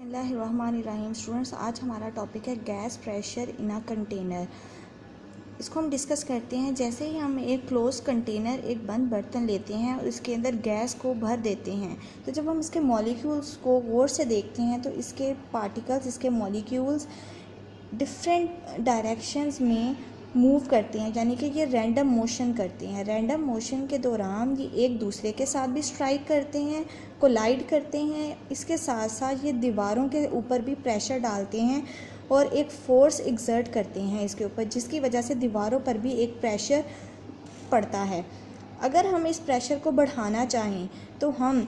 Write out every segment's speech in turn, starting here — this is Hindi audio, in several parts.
बिस्मिल्लाहिर्रहमानिर्रहीम। स्टूडेंट्स, आज हमारा टॉपिक है gas pressure in a container. इसको हम डिस्कस करते हैं। जैसे ही हम एक क्लोज कंटेनर, एक बंद बर्तन लेते हैं और इसके अंदर गैस को भर देते हैं, तो जब हम इसके मॉलिक्यूल्स को गौर से देखते हैं तो इसके पार्टिकल्स, इसके मॉलिक्यूल्स डिफरेंट डायरेक्शंस में मूव करते हैं, यानी कि ये रैंडम मोशन करते हैं। रैंडम मोशन के दौरान ये एक दूसरे के साथ भी स्ट्राइक करते हैं, कोलाइड करते हैं। इसके साथ साथ ये दीवारों के ऊपर भी प्रेशर डालते हैं और एक फोर्स एक्सर्ट करते हैं इसके ऊपर, जिसकी वजह से दीवारों पर भी एक प्रेशर पड़ता है। अगर हम इस प्रेशर को बढ़ाना चाहें तो हम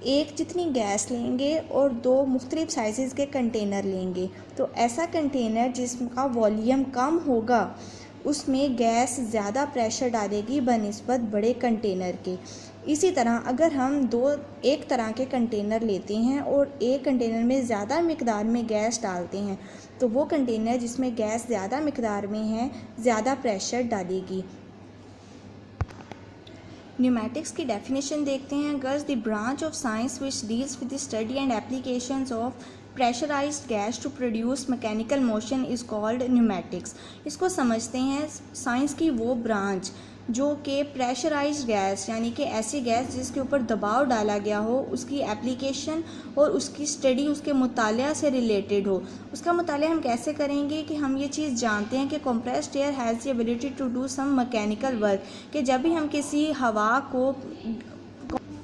एक जितनी गैस लेंगे और दो मुख्तलिफ साइज़ के कंटेनर लेंगे। तो ऐसा कंटेनर जिसका वॉल्यूम कम होगा उसमें गैस ज़्यादा प्रेशर डालेगी बनिस्बत बड़े कंटेनर के। इसी तरह अगर हम एक तरह के कंटेनर लेते हैं और एक कंटेनर में ज़्यादा मिकदार में गैस डालते हैं, तो वो कंटेनर जिसमें गैस ज़्यादा मिकदार में है ज़्यादा प्रेशर डालेगी। न्यूमेटिक्स की डेफिनेशन देखते हैं। Girls, the branch of science which deals with the study and applications of pressurized gas to produce mechanical motion is called pneumatics. इसको समझते हैं साइंस की वो ब्रांच जो कि प्रेशराइज्ड गैस, यानी कि ऐसी गैस जिसके ऊपर दबाव डाला गया हो, उसकी एप्लीकेशन और उसकी स्टडी, उसके मुतालिया से रिलेटेड हो। उसका मुतालिया हम कैसे करेंगे कि हम ये चीज़ जानते हैं कि compressed air has the ability to do some mechanical work, कि जब भी हम किसी हवा को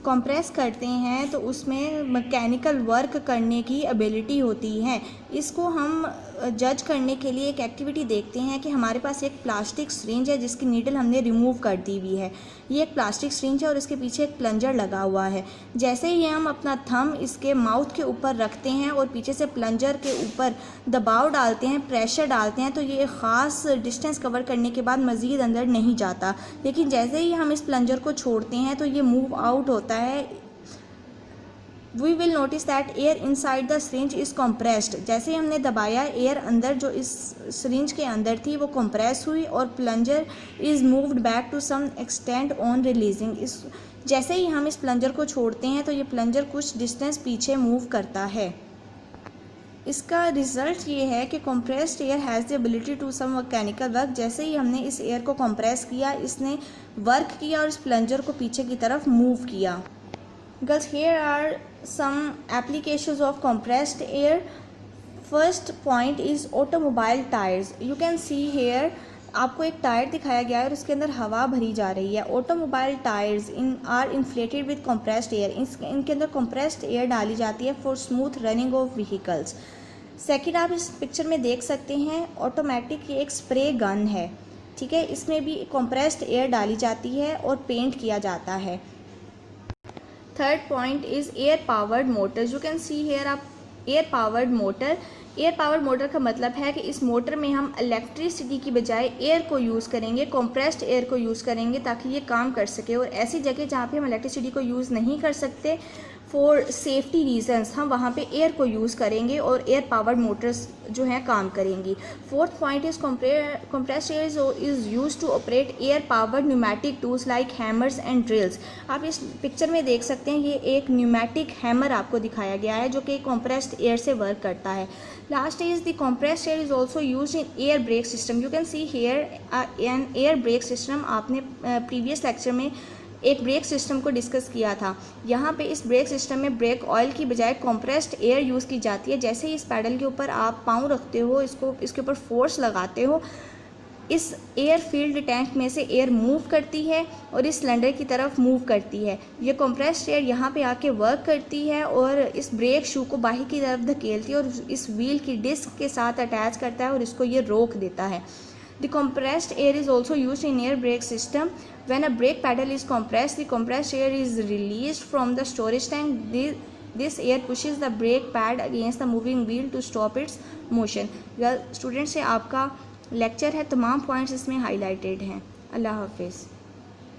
कंप्रेस करते हैं तो उसमें मैकेनिकल वर्क करने की एबिलिटी होती है। इसको हम जज करने के लिए एक एक्टिविटी देखते हैं कि हमारे पास एक प्लास्टिक सिरिंज है जिसकी नीडल हमने रिमूव कर दी हुई है। ये एक प्लास्टिक सिरिंज है और इसके पीछे एक प्लंजर लगा हुआ है। जैसे ही हम अपना थंब इसके माउथ के ऊपर रखते हैं और पीछे से प्लंजर के ऊपर दबाव डालते हैं, प्रेशर डालते हैं, तो ये एक ख़ास डिस्टेंस कवर करने के बाद मज़ीद अंदर नहीं जाता। लेकिन जैसे ही हम इस प्लंजर को छोड़ते हैं तो ये मूव आउट होता है। We will notice that air inside the syringe is compressed. जैसे ही हमने दबाया, एयर अंदर जो इस सिरिंज के अंदर थी वो कॉम्प्रेस हुई और plunger is moved back to some extent on releasing. जैसे ही हम इस प्लंजर को छोड़ते हैं तो ये प्लंजर कुछ डिस्टेंस पीछे मूव करता है। इसका रिज़ल्ट ये है कि compressed air has the ability to some mechanical work. जैसे ही हमने इस एयर को कंप्रेस किया, इसने वर्क किया और इस प्लंजर को पीछे की तरफ मूव किया। Girls, here are some applications of compressed air. First point is automobile tires. You can see here, आपको एक टायर दिखाया गया है और उसके अंदर हवा भरी जा रही है। Automobile tyres are inflated with compressed air. इनके अंदर कंप्रेस्ड एयर डाली जाती है for smooth running of vehicles. Second, आप इस पिक्चर में देख सकते हैं ऑटोमेटिक ये एक स्प्रे गन है, ठीक है। इसमें भी कंप्रेस्ड एयर डाली जाती है और पेंट किया जाता है। Third point is air powered motors. You can see here आप air powered motor. Air powered motor का मतलब है कि इस मोटर में हम इलेक्ट्रिसिटी की बजाय एयर को यूज़ करेंगे, कंप्रेस्ड एयर को यूज़ करेंगे ताकि ये काम कर सके। और ऐसी जगह जहाँ पे हम इलेक्ट्रिसिटी को यूज़ नहीं कर सकते फॉर सेफ्टी रीजंस, हम वहाँ पे एयर को यूज़ करेंगे और एयर पावर्ड मोटर्स जो हैं काम करेंगी। Fourth point is compressed air is use to operate air powered pneumatic tools like hammers and drills. आप इस पिक्चर में देख सकते हैं, ये एक न्यूमेटिक हैमर आपको दिखाया गया है जो कि कंप्रेस्ड एयर से वर्क करता है। Last is the compressed air is also use in air brake system. You can see here an air brake system. आपने प्रीवियस लेक्चर में एक ब्रेक सिस्टम को डिस्कस किया था। यहाँ पे इस ब्रेक सिस्टम में ब्रेक ऑयल की बजाय कंप्रेस्ड एयर यूज़ की जाती है। जैसे ही इस पैडल के ऊपर आप पाँव रखते हो, इसके ऊपर फोर्स लगाते हो, इस एयर फील्ड टैंक में से एयर मूव करती है और इस सिलेंडर की तरफ मूव करती है। ये कंप्रेस्ड एयर यहाँ पे आके वर्क करती है और इस ब्रेक शू को बाहर की तरफ धकेलती है और इस व्हील की डिस्क के साथ अटैच करता है और इसको ये रोक देता है। The compressed air is also used in air brake system. When a brake pedal is compressed, the compressed air is released from the storage tank. This air pushes the brake pad against the moving wheel to stop its motion. Students से आपका लेक्चर है, तमाम पॉइंट्स इसमें हाईलाइटेड हैं। अल्लाह हाफिज़।